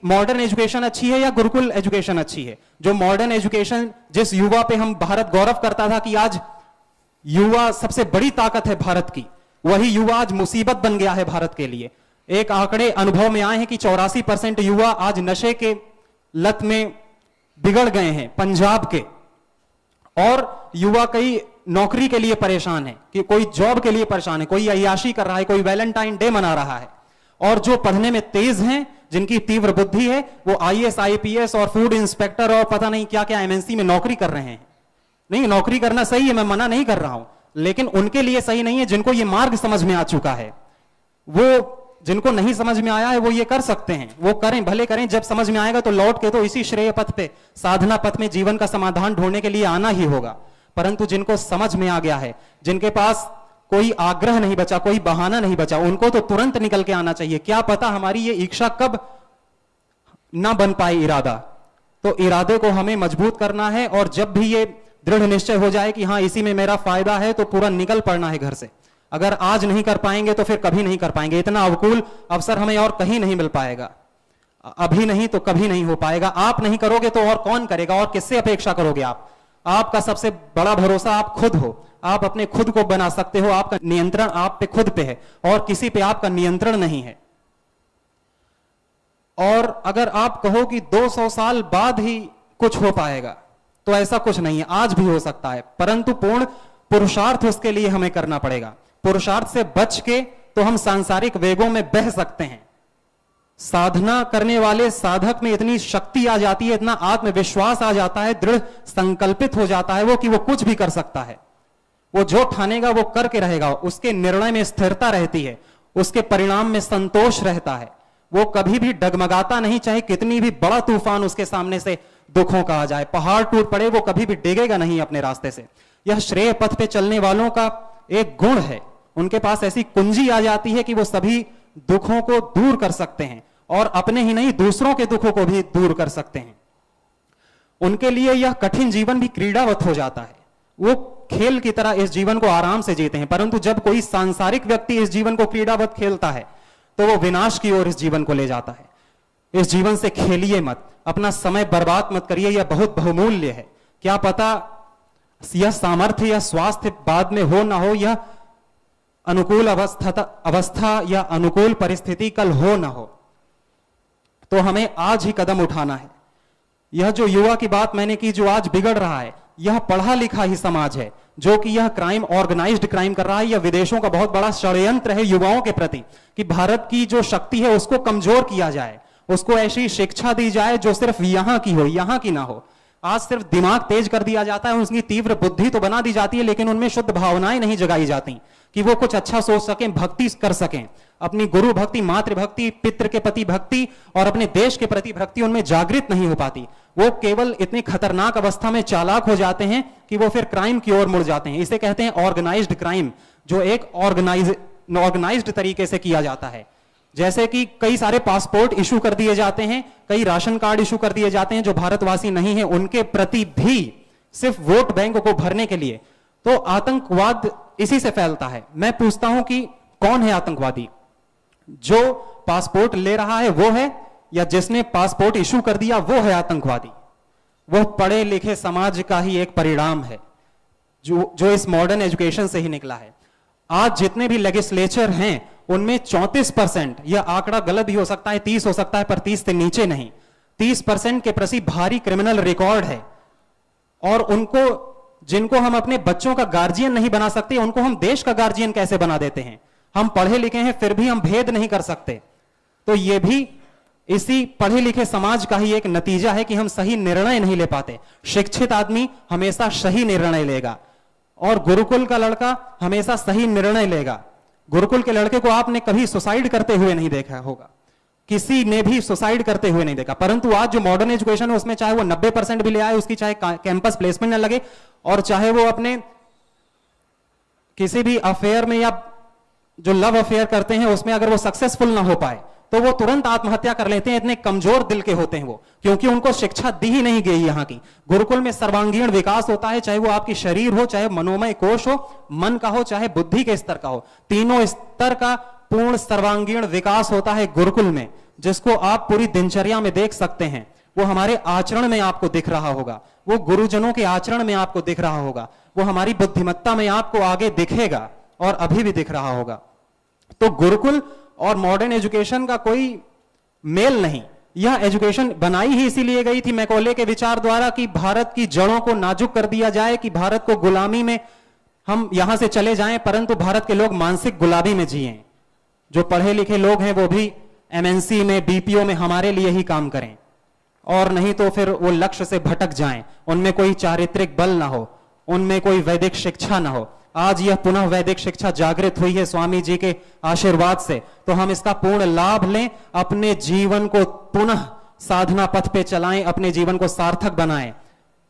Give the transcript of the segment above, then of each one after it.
Modern education अच्छी है या गुरुकुल एजुकेशन अच्छी है? जो मॉडर्न एजुकेशन, जिस युवा पे हम भारत गौरव करता था कि आज युवा सबसे बड़ी ताकत है भारत की, वही युवा आज मुसीबत बन गया है भारत के लिए। एक आंकड़े अनुभव में आए हैं कि 84% युवा आज नशे के लत में बिगड़ गए हैं पंजाब के, और युवा कई नौकरी के लिए परेशान है, कि कोई जॉब के लिए परेशान है, कोई अय्याशी कर रहा है, कोई वैलेंटाइन डे मना रहा है। और जो पढ़ने में तेज हैं, जिनकी तीव्र बुद्धि है, वो आईएएस, आईपीएस और फूड इंस्पेक्टर और पता नहीं क्या क्या एमएनसी में नौकरी कर रहे हैं। नहीं, नौकरी करना सही है, मैं मना नहीं कर रहा हूं, लेकिन उनके लिए सही नहीं है जिनको ये मार्ग समझ में आ चुका है। वो जिनको नहीं समझ में आया है वो ये कर सकते हैं, वो करें, भले करें। जब समझ में आएगा तो लौट के तो इसी श्रेय पथ पे, साधना पथ में जीवन का समाधान ढूंढने के लिए आना ही होगा। परंतु जिनको समझ में आ गया है, जिनके पास कोई आग्रह नहीं बचा, कोई बहाना नहीं बचा, उनको तो तुरंत निकल के आना चाहिए। क्या पता हमारी ये इच्छा कब ना बन पाए इरादा। तो इरादे को हमें मजबूत करना है, और जब भी ये दृढ़ निश्चय हो जाए कि हाँ इसी में मेरा फायदा है, तो पूरा निकल पड़ना है घर से। अगर आज नहीं कर पाएंगे तो फिर कभी नहीं कर पाएंगे। इतना अनुकूल अवसर हमें और कहीं नहीं मिल पाएगा, अभी नहीं तो कभी नहीं हो पाएगा। आप नहीं करोगे तो और कौन करेगा, और किससे अपेक्षा करोगे आप? आपका सबसे बड़ा भरोसा आप खुद हो। आप अपने खुद को बना सकते हो, आपका नियंत्रण आप पे खुद पे है, और किसी पे आपका नियंत्रण नहीं है। और अगर आप कहो कि 200 साल बाद ही कुछ हो पाएगा, तो ऐसा कुछ नहीं है, आज भी हो सकता है, परंतु पूर्ण पुरुषार्थ उसके लिए हमें करना पड़ेगा। पुरुषार्थ से बच के तो हम सांसारिक वेगों में बह सकते हैं। साधना करने वाले साधक में इतनी शक्ति आ जाती है, इतना आत्मविश्वास आ जाता है, दृढ़ संकल्पित हो जाता है वो कि वो कुछ भी कर सकता है। वो जो ठानेगा वो करके रहेगा, उसके निर्णय में स्थिरता रहती है, उसके परिणाम में संतोष रहता है। वो कभी भी डगमगाता नहीं, चाहे कितनी भी बड़ा तूफान उसके सामने से दुखों का आ जाए, पहाड़ टूट पड़े, वो कभी भी डिगेगा नहीं अपने रास्ते से। यह श्रेय पथ पे चलने वालों का एक गुण है। उनके पास ऐसी कुंजी आ जाती है कि वो सभी दुखों को दूर कर सकते हैं, और अपने ही नहीं दूसरों के दुखों को भी दूर कर सकते हैं। उनके लिए यह कठिन जीवन भी क्रीड़ावत हो जाता है। वो खेल की तरह इस जीवन को आराम से जीते हैं। परंतु जब कोई सांसारिक व्यक्ति इस जीवन को क्रीड़ावत खेलता है, तो वो विनाश की ओर इस जीवन को ले जाता है। इस जीवन से खेलिए मत, अपना समय बर्बाद मत करिए, यह बहुत बहुमूल्य है। क्या पता यह सामर्थ्य या स्वास्थ्य बाद में हो ना हो, यह अनुकूल अवस्था या अनुकूल परिस्थिति कल हो ना हो। तो हमें आज ही कदम उठाना है। यह जो युवा की बात मैंने की, जो आज बिगड़ रहा है, यह पढ़ा लिखा ही समाज है जो कि यह क्राइम, ऑर्गेनाइज्ड क्राइम कर रहा है। यह विदेशों का बहुत बड़ा षड्यंत्र है युवाओं के प्रति, कि भारत की जो शक्ति है उसको कमजोर किया जाए, उसको ऐसी शिक्षा दी जाए जो सिर्फ यहां की हो, यहां की ना हो। आज सिर्फ दिमाग तेज कर दिया जाता है, उसकी तीव्र बुद्धि तो बना दी जाती है, लेकिन उनमें शुद्ध भावनाएं नहीं जगाई जाती कि वो कुछ अच्छा सोच सकें, भक्ति कर सकें। अपनी गुरु भक्ति, मातृभक्ति, पितृ के प्रति भक्ति और अपने देश के प्रति भक्ति उनमें जागृत नहीं हो पाती। वो केवल इतनी खतरनाक अवस्था में चालाक हो जाते हैं कि वो फिर क्राइम की ओर मुड़ जाते हैं। इसे कहते हैं ऑर्गेनाइज्ड क्राइम, जो एक ऑर्गेनाइज्ड तरीके से किया जाता है। जैसे कि कई सारे पासपोर्ट इशू कर दिए जाते हैं, कई राशन कार्ड इशू कर दिए जाते हैं जो भारतवासी नहीं है उनके प्रति भी, सिर्फ वोट बैंक को भरने के लिए। तो आतंकवाद इसी से फैलता है। मैं पूछता हूं कि कौन है आतंकवादी? जो पासपोर्ट ले रहा है वो है, या जिसने पासपोर्ट इशू कर दिया वो है आतंकवादी? वो पढ़े लिखे समाज का ही एक परिणाम है, जो इस मॉडर्न एजुकेशन से ही निकला है। आज जितने भी लेजिस्लेचर हैं उनमें 34%, यह आंकड़ा गलत भी हो सकता है, 30 हो सकता है, पर 30 से नीचे नहीं, 30% के प्रति भारी क्रिमिनल रिकॉर्ड है। और उनको, जिनको हम अपने बच्चों का गार्जियन नहीं बना सकते, उनको हम देश का गार्जियन कैसे बना देते हैं? हम पढ़े लिखे हैं फिर भी हम भेद नहीं कर सकते। तो यह भी इसी पढ़े लिखे समाज का ही एक नतीजा है कि हम सही निर्णय नहीं ले पाते। शिक्षित आदमी हमेशा सही निर्णय लेगा, और गुरुकुल का लड़का हमेशा सही निर्णय लेगा। गुरुकुल के लड़के को आपने कभी सुसाइड करते हुए नहीं देखा होगा, किसी ने भी सुसाइड करते हुए नहीं देखा। परंतु आज जो मॉडर्न एजुकेशन है उसमें चाहे वो 90% भी ले आए, उसकी चाहे कैंपस प्लेसमेंट न लगे, और चाहे वो अपने किसी भी अफेयर में या जो लव अफेयर करते हैं उसमें अगर वो सक्सेसफुल ना हो पाए तो वो तुरंत आत्महत्या कर लेते हैं। इतने कमजोर दिल के होते हैं वो, क्योंकि उनको शिक्षा दी ही नहीं गई यहाँ की। गुरुकुल में सर्वांगीण विकास होता है, चाहे वो आपकी शरीर हो, चाहे मनोमय कोश हो, मन का हो, चाहे बुद्धि के स्तर का हो, तीनों स्तर का पूर्ण सर्वांगीण विकास होता है गुरुकुल में। जिसको आप पूरी दिनचर्या में देख सकते हैं, वो हमारे आचरण में आपको दिख रहा होगा, वो गुरुजनों के आचरण में आपको दिख रहा होगा, वो हमारी बुद्धिमत्ता में आपको आगे दिखेगा और अभी भी दिख रहा होगा। तो गुरुकुल और मॉडर्न एजुकेशन का कोई मेल नहीं। यह एजुकेशन बनाई ही इसीलिए गई थी मैकॉले के विचार द्वारा कि भारत की जड़ों को नाजुक कर दिया जाए, कि भारत को गुलामी में हम यहां से चले जाएं, परंतु भारत के लोग मानसिक गुलामी में जिएं। जो पढ़े लिखे लोग हैं वो भी एमएनसी में, बीपीओ में हमारे लिए ही काम करें, और नहीं तो फिर वो लक्ष्य से भटक जाएं, उनमें कोई चारित्रिक बल ना हो, उनमें कोई वैदिक शिक्षा ना हो। आज यह पुनः वैदिक शिक्षा जागृत हुई है स्वामी जी के आशीर्वाद से, तो हम इसका पूर्ण लाभ लें, अपने जीवन को पुनः साधना पथ पे चलाएं, अपने जीवन को सार्थक बनाएं।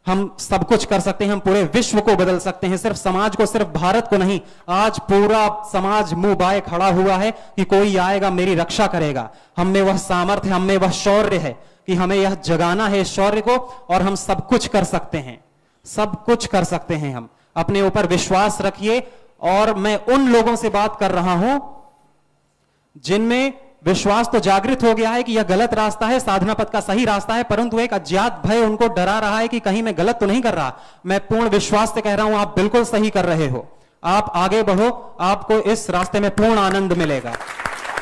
हम सब कुछ कर सकते हैं, हम पूरे विश्व को बदल सकते हैं, सिर्फ समाज को, सिर्फ भारत को नहीं। आज पूरा समाज मुंह बाए खड़ा हुआ है कि कोई आएगा मेरी रक्षा करेगा। हम में वह सामर्थ्य, हम में वह शौर्य है कि हमें यह जगाना है इस शौर्य को, और हम सब कुछ कर सकते हैं, सब कुछ कर सकते हैं। हम अपने ऊपर विश्वास रखिए। और मैं उन लोगों से बात कर रहा हूं जिनमें विश्वास तो जागृत हो गया है कि यह गलत रास्ता है, साधना पथ का सही रास्ता है, परंतु एक अज्ञात भय उनको डरा रहा है कि कहीं मैं गलत तो नहीं कर रहा। मैं पूर्ण विश्वास से कह रहा हूं आप बिल्कुल सही कर रहे हो। आप आगे बढ़ो, आपको इस रास्ते में पूर्ण आनंद मिलेगा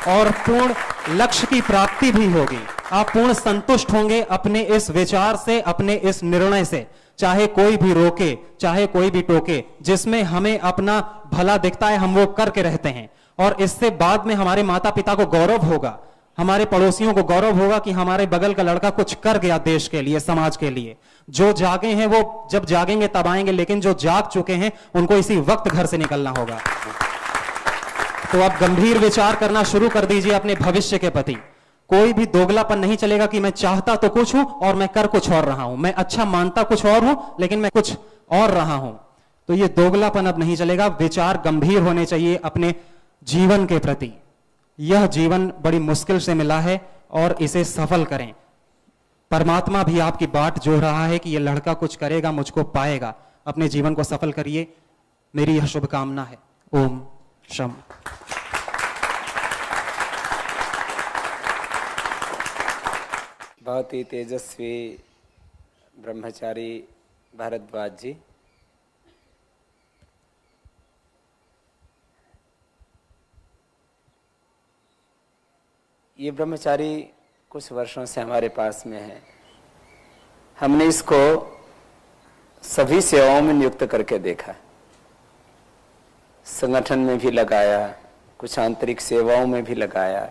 और पूर्ण लक्ष्य की प्राप्ति भी होगी। आप पूर्ण संतुष्ट होंगे अपने इस विचार से, अपने इस निर्णय से। चाहे कोई भी रोके, चाहे कोई भी टोके, जिसमें हमें अपना भला दिखता है हम वो करके रहते हैं, और इससे बाद में हमारे माता पिता को गौरव होगा, हमारे पड़ोसियों को गौरव होगा कि हमारे बगल का लड़का कुछ कर गया देश के लिए, समाज के लिए। जो जागे हैं वो जब जागेंगे तब आएंगे, लेकिन जो जाग चुके हैं उनको इसी वक्त घर से निकलना होगा। तो आप गंभीर विचार करना शुरू कर दीजिए अपने भविष्य के प्रति। कोई भी दोगलापन नहीं चलेगा कि मैं चाहता तो कुछ हूं और मैं कर कुछ और रहा हूं, मैं अच्छा मानता कुछ और हूं लेकिन मैं कुछ और रहा हूं। तो ये दोगलापन अब नहीं चलेगा। विचार गंभीर होने चाहिए अपने जीवन के प्रति। यह जीवन बड़ी मुश्किल से मिला है और इसे सफल करें। परमात्मा भी आपकी बाट जोड़ रहा है कि यह लड़का कुछ करेगा, मुझको पाएगा। अपने जीवन को सफल करिए, मेरी यह शुभकामना है। ओम शम। बहुत ही तेजस्वी ब्रह्मचारी भारद्वाज जी, ये ब्रह्मचारी कुछ वर्षों से हमारे पास में है। हमने इसको सभी सेवाओं में नियुक्त करके देखा, संगठन में भी लगाया, कुछ आंतरिक सेवाओं में भी लगाया।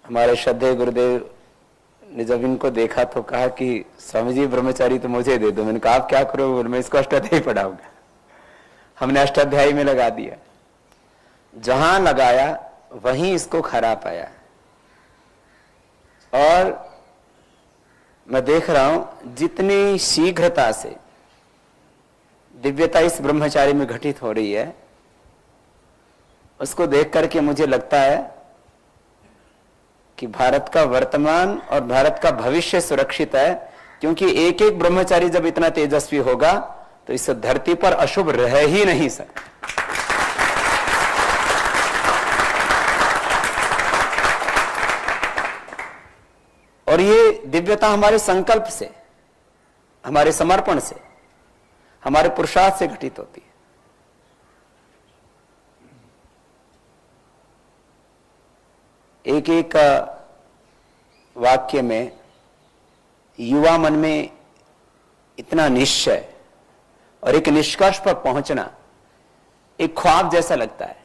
हमारे श्रद्धेय गुरुदेव ने जब इनको देखा तो कहा कि स्वामी जी ब्रह्मचारी तो मुझे दे दो। मैंने कहा आप क्या करोगे? मैं इसको अष्टाध्यायी पढ़ाऊंगा। हमने अष्टाध्यायी में लगा दिया। जहां लगाया वहीं इसको खरा पाया, और मैं देख रहा हूं जितनी शीघ्रता से दिव्यता इस ब्रह्मचारी में घटित हो रही है, उसको देख करके मुझे लगता है कि भारत का वर्तमान और भारत का भविष्य सुरक्षित है। क्योंकि एक एक ब्रह्मचारी जब इतना तेजस्वी होगा तो इस धरती पर अशुभ रह ही नहीं सकता। और ये दिव्यता हमारे संकल्प से, हमारे समर्पण से, हमारे पुरुषार्थ से घटित होती है। एक एक वाक्य में युवा मन में इतना निश्चय और एक निष्कर्ष पर पहुंचना एक ख्वाब जैसा लगता है।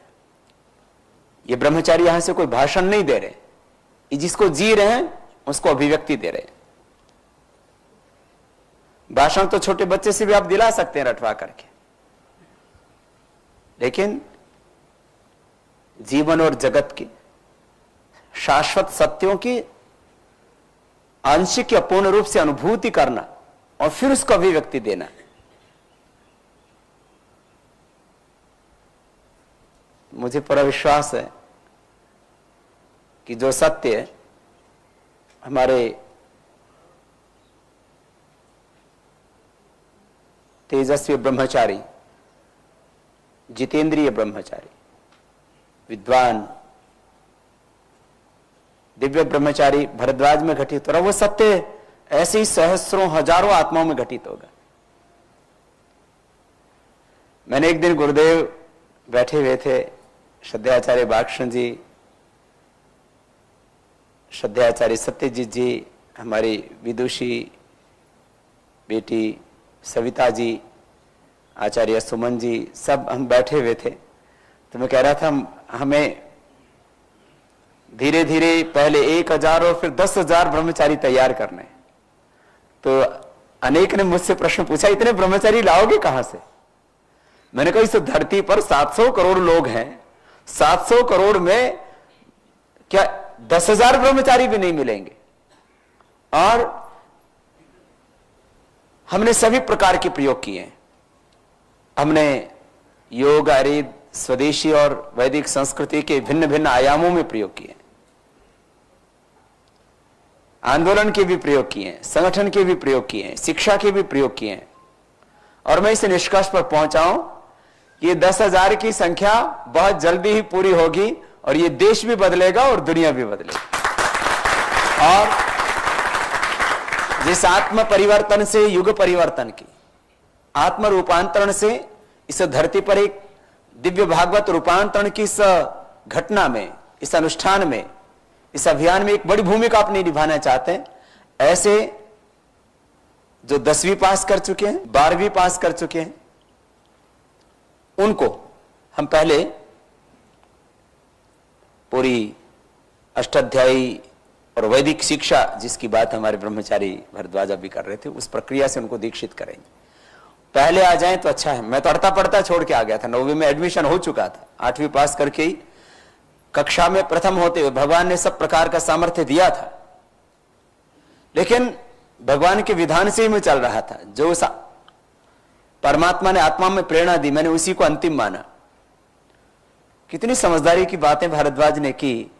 ये ब्रह्मचारी यहां से कोई भाषण नहीं दे रहे, ये जिसको जी रहे हैं उसको अभिव्यक्ति दे रहे हैं। भाषण तो छोटे बच्चे से भी आप दिला सकते हैं रटवा करके, लेकिन जीवन और जगत की शाश्वत सत्यों की आंशिक या पूर्ण रूप से अनुभूति करना और फिर उसको अभिव्यक्ति देना, मुझे पूरा विश्वास है कि जो सत्य हमारे तेजस्वी ब्रह्मचारी, जितेंद्रिय ब्रह्मचारी, विद्वान दिव्य ब्रह्मचारी भरद्वाज में घटित हो रहा, वो सत्य ऐसे ही सहस्रों हजारों आत्माओं में घटित होगा। मैंने एक दिन गुरुदेव बैठे हुए थे, श्रद्धाचार्य बागशन जी, श्रद्धाचार्य सत्यजीत जी, हमारी विदुषी बेटी सविता जी, आचार्य सुमन जी, सब हम बैठे हुए थे। तो मैं कह रहा था हमें धीरे धीरे पहले 1000 और फिर 10,000 ब्रह्मचारी तैयार करने। तो अनेक ने मुझसे प्रश्न पूछा, इतने ब्रह्मचारी लाओगे कहां से? मैंने कहा इस धरती पर 700 करोड़ लोग हैं, 700 करोड़ में क्या 10,000 ब्रह्मचारी भी नहीं मिलेंगे। और हमने सभी प्रकार के प्रयोग किए हैं। हमने योग, आयुर्वेद, स्वदेशी और वैदिक संस्कृति के भिन्न भिन्न आयामों में प्रयोग किए, आंदोलन के भी प्रयोग किए, संगठन के भी प्रयोग किए, शिक्षा के भी प्रयोग किए। और मैं इस निष्कर्ष पर पहुंचा हूं, ये 10,000 की संख्या बहुत जल्दी ही पूरी होगी और ये देश भी बदलेगा और दुनिया भी बदलेगी। और जिस आत्म परिवर्तन से युग परिवर्तन की, आत्म रूपांतरण से इस धरती पर एक दिव्य भागवत रूपांतरण की इस घटना में, इस अनुष्ठान में, इस अभियान में एक बड़ी भूमिका अपनी निभाना चाहते हैं, ऐसे जो 10वीं पास कर चुके हैं, 12वीं पास कर चुके हैं, उनको हम पहले पूरी अष्टाध्यायी और वैदिक शिक्षा, जिसकी बात हमारे ब्रह्मचारी भरद्वाज भी कर रहे थे, उस प्रक्रिया से उनको दीक्षित करेंगे। पहले आ जाएं तो अच्छा है। मैं तो अड़ता पड़ता छोड़ के आ गया था, 9वीं में एडमिशन हो चुका था, 8वीं पास करके ही कक्षा में प्रथम होते हुए भगवान ने सब प्रकार का सामर्थ्य दिया था, लेकिन भगवान के विधान से ही मैं चल रहा था। जो परमात्मा ने आत्मा में प्रेरणा दी, मैंने उसी को अंतिम माना। कितनी समझदारी की बातें भारद्वाज ने की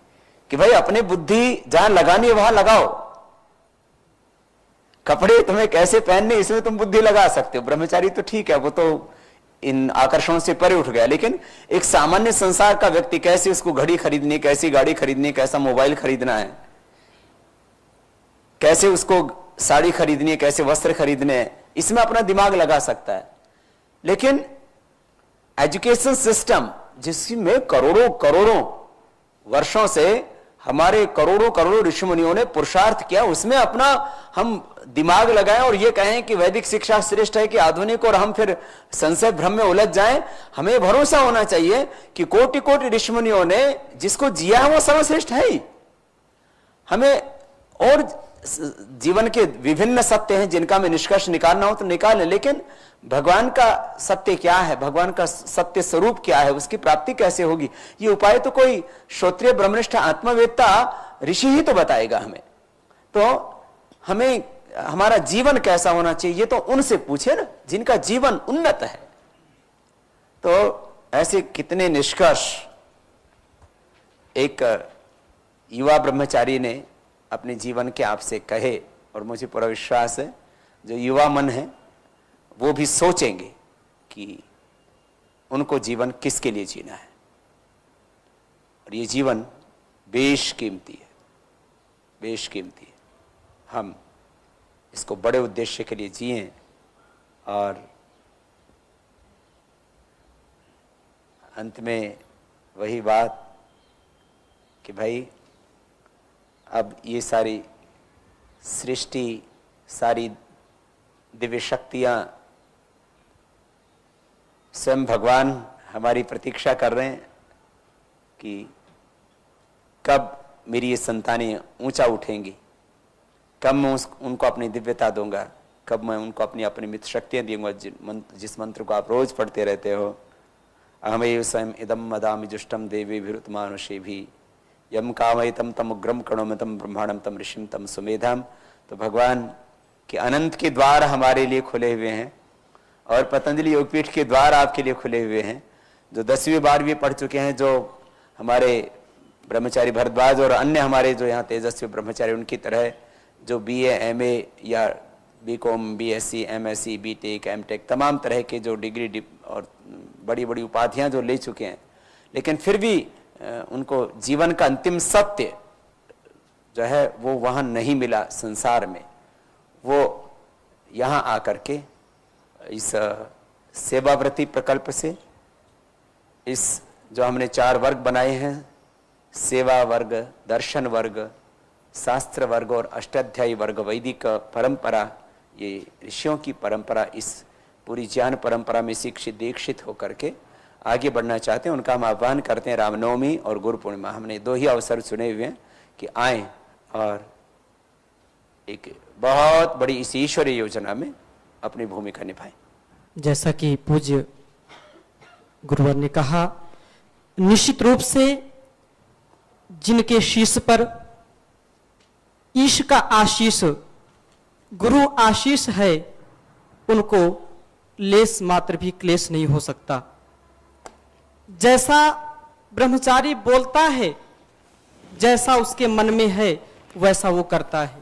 कि भाई अपनी बुद्धि जहां लगानी है वहां लगाओ। कपड़े तुम्हें कैसे पहनने, इसमें तुम बुद्धि लगा सकते हो। ब्रह्मचारी तो ठीक है, वो तो इन आकर्षणों से परे उठ गया, लेकिन एक सामान्य संसार का व्यक्ति कैसे उसको घड़ी खरीदनी, कैसी गाड़ी खरीदनी, कैसा मोबाइल खरीदना है, कैसे उसको साड़ी खरीदनी है, कैसे वस्त्र खरीदने हैं, इसमें अपना दिमाग लगा सकता है। लेकिन एजुकेशन सिस्टम जिसमें करोड़ों करोड़ों वर्षों से हमारे करोड़ों करोड़ों ऋषि मुनियों ने पुरुषार्थ किया, उसमें अपना हम दिमाग लगाएं और ये कहें कि वैदिक शिक्षा श्रेष्ठ है कि आधुनिक, और हम फिर संशय भ्रम में उलझ जाएं। हमें भरोसा होना चाहिए कि कोटि कोटि ऋषि मुनियों ने जिसको जिया है वो सर्वश्रेष्ठ है ही। हमें और जीवन के विभिन्न सत्य हैं जिनका हमें निष्कर्ष निकालना हो तो निकालें, लेकिन भगवान का सत्य क्या है, भगवान का सत्य स्वरूप क्या है, उसकी प्राप्ति कैसे होगी, ये उपाय तो कोई श्रोत्रिय ब्रह्मनिष्ठ आत्मवेत्ता ऋषि ही तो बताएगा हमें। तो हमें हमारा जीवन कैसा होना चाहिए ये तो उनसे पूछे ना, जिनका जीवन उन्नत है। तो ऐसे कितने निष्कर्ष एक युवा ब्रह्मचारी ने अपने जीवन के आपसे कहे, और मुझे पूरा विश्वास है जो युवा मन है वो भी सोचेंगे कि उनको जीवन किसके लिए जीना है, और ये जीवन बेशकीमती है, बेशकीमती है। हम इसको बड़े उद्देश्य के लिए जिएं, और अंत में वही बात कि भाई अब ये सारी सृष्टि, सारी दिव्य शक्तियां, स्वयं भगवान हमारी प्रतीक्षा कर रहे हैं कि कब मेरी ये संतानें ऊंचा उठेंगी, कब मैं उनको अपनी दिव्यता दूंगा, कब मैं उनको अपनी अपरिमित शक्तियां दूंगा, जिस मंत्र को आप रोज पढ़ते रहते हो, अहमेव स्वयं इदम वदामि जुष्टम देवीभिरुतमानुषे भी यम कामयितम तम उग्रम कणोमितम ब्रह्मांडम तम ऋषिम तम सुमेधम। तो भगवान के अनंत के द्वार हमारे लिए खुले हुए हैं, और पतंजलि योगपीठ के द्वार आपके लिए खुले हुए हैं। जो 10वीं 12वीं पढ़ चुके हैं, जो हमारे ब्रह्मचारी भरद्वाज और अन्य हमारे जो यहाँ तेजस्वी ब्रह्मचारी, उनकी तरह जो BA MA या BCom BSc MSc BTech MTech तमाम तरह के जो डिग्री और बड़ी बड़ी उपाधियां जो ले चुके हैं, लेकिन फिर भी उनको जीवन का अंतिम सत्य जो है वो वहाँ नहीं मिला संसार में, वो यहाँ आकर के इस सेवाव्रती प्रकल्प से, इस जो हमने 4 वर्ग बनाए हैं, सेवा वर्ग, दर्शन वर्ग, शास्त्र वर्ग और अष्टाध्यायी वर्ग, वैदिक परंपरा, ये ऋषियों की परंपरा, इस पूरी ज्ञान परंपरा में शिक्षित दीक्षित होकर के आगे बढ़ना चाहते हैं। उनका हम आह्वान करते हैं। रामनवमी और गुरु पूर्णिमा हमने 2 ही अवसर चुने हुए हैं कि आए और एक बहुत बड़ी इस ईश्वरीय योजना में अपनी भूमिका निभाएं। जैसा कि पूज्य गुरुवर ने कहा, निश्चित रूप से जिनके शीश पर ईश का आशीष, गुरु आशीष है, उनको लेस मात्र भी क्लेश नहीं हो सकता। जैसा ब्रह्मचारी बोलता है, जैसा उसके मन में है, वैसा वो करता है।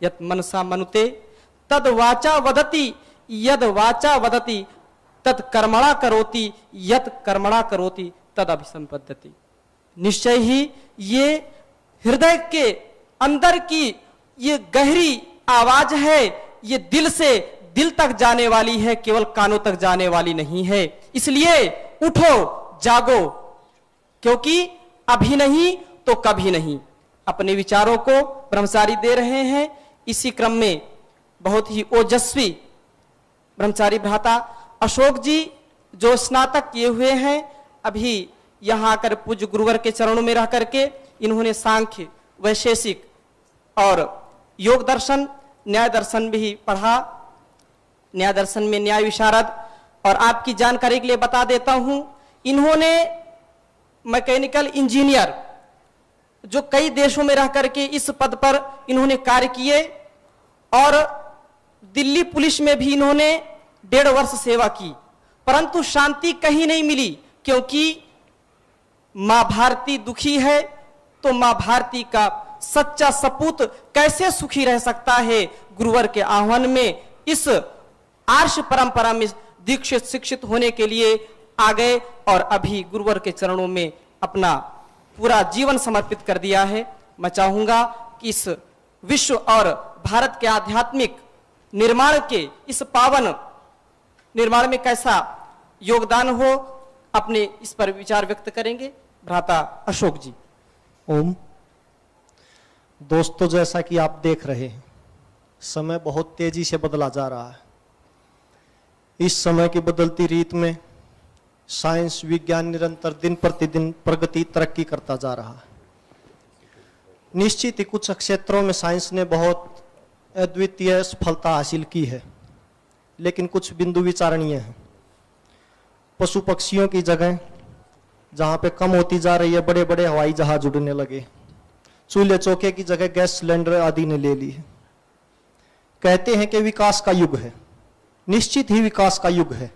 यत मनसा मनुते तद वाचा वदति, यद वाचा वदति तद कर्मणा करोति, यत कर्मणा करोति तद अभिसंपद्यति। निश्चय ही ये हृदय के अंदर की ये गहरी आवाज है, ये दिल से दिल तक जाने वाली है, केवल कानों तक जाने वाली नहीं है। इसलिए उठो, जागो, क्योंकि अभी नहीं तो कभी नहीं। अपने विचारों को ब्रह्मचारी दे रहे हैं। इसी क्रम में बहुत ही ओजस्वी ब्रह्मचारी भ्राता अशोक जी, जो स्नातक किए हुए हैं, अभी यहाँ आकर पूज्य गुरुवर के चरणों में रह करके इन्होंने सांख्य, वैशेषिक और योग दर्शन, न्याय दर्शन भी पढ़ा। न्याय दर्शन में न्याय विशारद। और आपकी जानकारी के लिए बता देता हूं, इन्होंने मैकेनिकल इंजीनियर, जो कई देशों में रह करके इस पद पर इन्होंने कार्य किए, और दिल्ली पुलिस में भी इन्होंने 1.5 वर्ष सेवा की, परंतु शांति कहीं नहीं मिली। क्योंकि मां भारती दुखी है तो मां भारती का सच्चा सपूत कैसे सुखी रह सकता है। गुरुवर के आह्वान में इस आर्ष परंपरा में दीक्षित शिक्षित होने के लिए आ गए और अभी गुरुवर के चरणों में अपना पूरा जीवन समर्पित कर दिया है। मैं चाहूंगा कि इस विश्व और भारत के आध्यात्मिक निर्माण के इस पावन निर्माण में कैसा योगदान हो, अपने इस पर विचार व्यक्त करेंगे भ्राता अशोक जी। ओम। दोस्तों, जैसा कि आप देख रहे हैं, समय बहुत तेजी से बदला जा रहा है। इस समय की बदलती रीत में साइंस विज्ञान निरंतर दिन प्रतिदिन प्रगति तरक्की करता जा रहा है। निश्चित ही कुछ क्षेत्रों में साइंस ने बहुत अद्वितीय सफलता हासिल की है, लेकिन कुछ बिंदु विचारणीय हैं। पशु पक्षियों की जगह जहाँ पे कम होती जा रही है, बड़े बड़े हवाई जहाज उड़ने लगे, चूल्हे चौके की जगह गैस सिलेंडर आदि ने ले ली है। कहते हैं कि विकास का युग है। निश्चित ही विकास का युग है,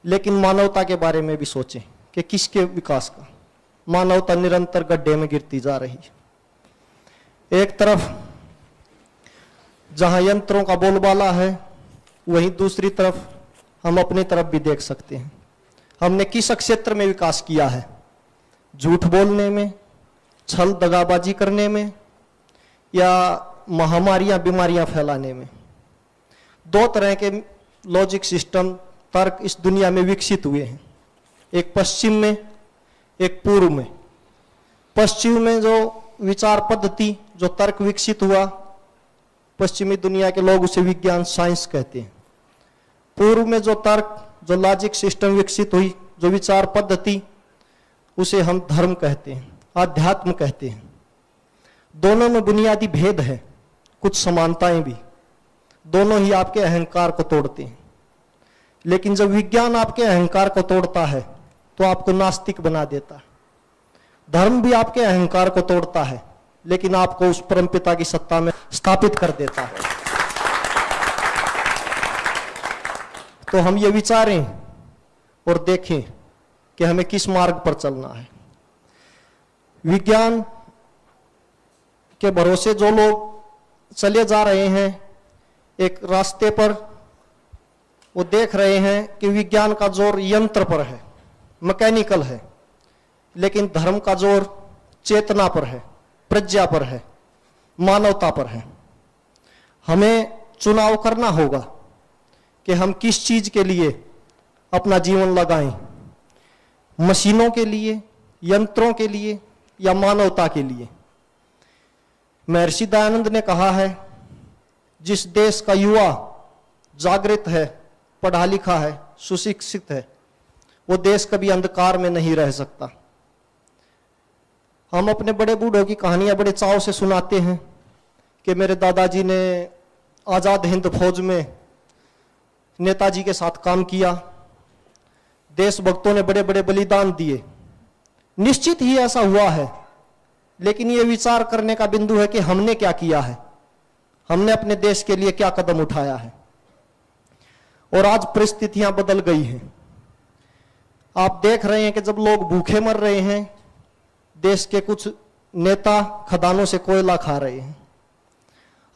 लेकिन मानवता के बारे में भी सोचें कि किसके विकास का। मानवता निरंतर गड्ढे में गिरती जा रही है। एक तरफ जहां यंत्रों का बोलबाला है, वहीं दूसरी तरफ हम अपनी तरफ भी देख सकते हैं। हमने किस क्षेत्र में विकास किया है? झूठ बोलने में, छल दगाबाजी करने में, या महामारियां बीमारियां फैलाने में। 2 तरह के लॉजिक सिस्टम, तर्क इस दुनिया में विकसित हुए हैं, एक पश्चिम में, एक पूर्व में। पश्चिम में जो विचार पद्धति, जो तर्क विकसित हुआ, पश्चिमी दुनिया के लोग उसे विज्ञान, साइंस कहते हैं। पूर्व में जो तर्क, जो लॉजिक सिस्टम विकसित हुई, जो विचार पद्धति, उसे हम धर्म कहते हैं, आध्यात्म कहते हैं। दोनों में बुनियादी भेद है, कुछ समानताएं भी। दोनों ही आपके अहंकार को तोड़ते हैं। लेकिन जब विज्ञान आपके अहंकार को तोड़ता है तो आपको नास्तिक बना देता है। धर्म भी आपके अहंकार को तोड़ता है, लेकिन आपको उस परमपिता की सत्ता में स्थापित कर देता है। तो हम ये विचारें और देखें कि हमें किस मार्ग पर चलना है। विज्ञान के भरोसे जो लोग चले जा रहे हैं एक रास्ते पर, वो देख रहे हैं कि विज्ञान का जोर यंत्र पर है, मैकेनिकल है, लेकिन धर्म का जोर चेतना पर है, प्रज्ञा पर है, मानवता पर है। हमें चुनाव करना होगा कि हम किस चीज के लिए अपना जीवन लगाएं, मशीनों के लिए, यंत्रों के लिए या मानवता के लिए। महर्षि दयानंद ने कहा है, जिस देश का युवा जागृत है, पढ़ा लिखा है, सुशिक्षित है, वो देश कभी अंधकार में नहीं रह सकता। हम अपने बड़े बूढ़ों की कहानियां बड़े चाव से सुनाते हैं कि मेरे दादाजी ने आजाद हिंद फौज में नेताजी के साथ काम किया, देशभक्तों ने बड़े बड़े बलिदान दिए। निश्चित ही ऐसा हुआ है, लेकिन यह विचार करने का बिंदु है कि हमने क्या किया है, हमने अपने देश के लिए क्या कदम उठाया है। और आज परिस्थितियां बदल गई हैं। आप देख रहे हैं कि जब लोग भूखे मर रहे हैं, देश के कुछ नेता खदानों से कोयला खा रहे हैं।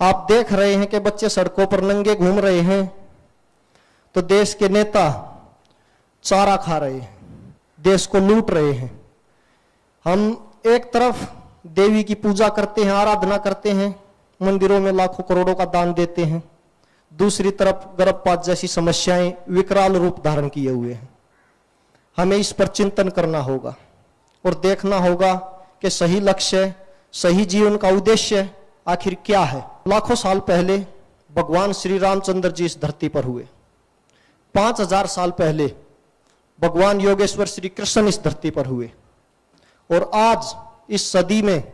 आप देख रहे हैं कि बच्चे सड़कों पर नंगे घूम रहे हैं, तो देश के नेता चारा खा रहे हैं, देश को लूट रहे हैं। हम एक तरफ देवी की पूजा करते हैं, आराधना करते हैं, मंदिरों में लाखों करोड़ों का दान देते हैं, दूसरी तरफ गर्भपात जैसी समस्याएं विकराल रूप धारण किए हुए हैं। हमें इस पर चिंतन करना होगा और देखना होगा कि सही लक्ष्य, सही जीवन का उद्देश्य आखिर क्या है। लाखों साल पहले भगवान श्री रामचंद्र जी इस धरती पर हुए। 5000 साल पहले भगवान योगेश्वर श्री कृष्ण इस धरती पर हुए। और आज इस सदी में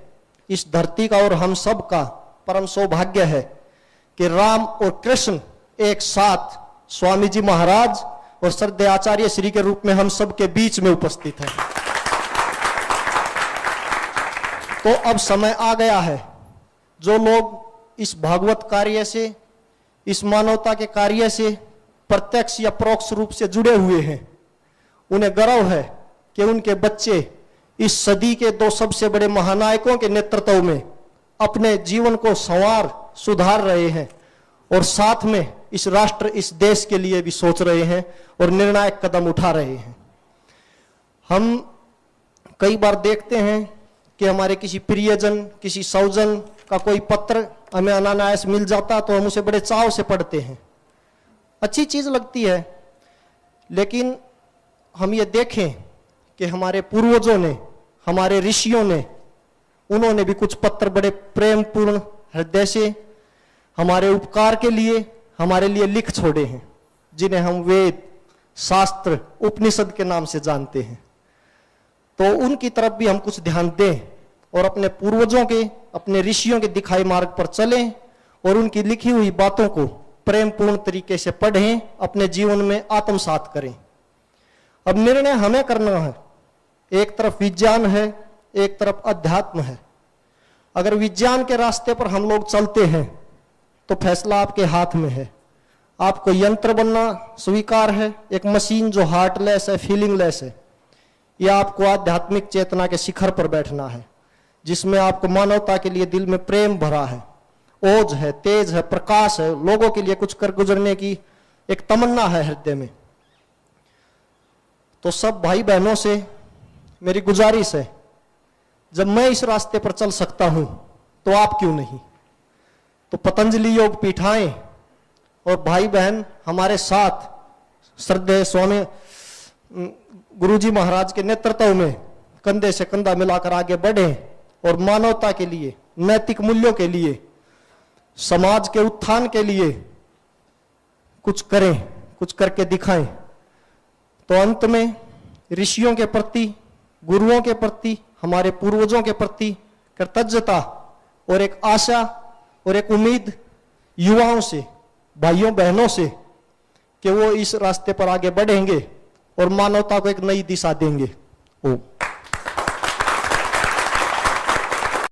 इस धरती का और हम सब का परम सौभाग्य है कि राम और कृष्ण एक साथ स्वामी जी महाराज और श्रद्धेय आचार्य श्री के रूप में हम सब के बीच में उपस्थित हैं। तो अब समय आ गया है, जो लोग इस भागवत कार्य से, इस मानवता के कार्य से प्रत्यक्ष या परोक्ष रूप से जुड़े हुए हैं, उन्हें गर्व है कि उनके बच्चे इस सदी के दो सबसे बड़े महानायकों के नेतृत्व में अपने जीवन को संवार सुधार रहे हैं और साथ में इस राष्ट्र, इस देश के लिए भी सोच रहे हैं और निर्णायक कदम उठा रहे हैं। हम कई बार देखते हैं कि हमारे किसी प्रियजन, किसी सौजन का कोई पत्र हमें अनायास मिल जाता तो हम उसे बड़े चाव से पढ़ते हैं, अच्छी चीज लगती है। लेकिन हम ये देखें कि हमारे पूर्वजों ने, हमारे ऋषियों ने, उन्होंने भी कुछ पत्र बड़े प्रेम पूर्ण हृदय से हमारे उपकार के लिए, हमारे लिए लिख छोड़े हैं, जिन्हें हम वेद, शास्त्र, उपनिषद के नाम से जानते हैं। तो उनकी तरफ भी हम कुछ ध्यान दें और अपने पूर्वजों के, अपने ऋषियों के दिखाए मार्ग पर चलें और उनकी लिखी हुई बातों को प्रेम पूर्ण तरीके से पढ़ें, अपने जीवन में आत्मसात करें। अब निर्णय हमें करना है। एक तरफ विज्ञान है, एक तरफ अध्यात्म है। अगर विज्ञान के रास्ते पर हम लोग चलते हैं तो फैसला आपके हाथ में है। आपको यंत्र बनना स्वीकार है, एक मशीन जो हार्टलेस है, फीलिंगलेस है, या आपको आध्यात्मिक चेतना के शिखर पर बैठना है, जिसमें आपको मानवता के लिए दिल में प्रेम भरा है, ओज है, तेज है, प्रकाश है, लोगों के लिए कुछ कर गुजरने की एक तमन्ना है हृदय में। तो सब भाई बहनों से मेरी गुजारिश है, जब मैं इस रास्ते पर चल सकता हूं तो आप क्यों नहीं। तो पतंजलि योग पीठाएं और भाई बहन हमारे साथ श्रद्धेय स्वामी गुरुजी महाराज के नेतृत्व में कंधे से कंधा मिलाकर आगे बढ़ें और मानवता के लिए, नैतिक मूल्यों के लिए, समाज के उत्थान के लिए कुछ करें, कुछ करके दिखाएं। तो अंत में ऋषियों के प्रति, गुरुओं के प्रति, हमारे पूर्वजों के प्रति कृतज्ञता और एक आशा और एक उम्मीद युवाओं से, भाइयों बहनों से कि वो इस रास्ते पर आगे बढ़ेंगे और मानवता को एक नई दिशा देंगे। ओम।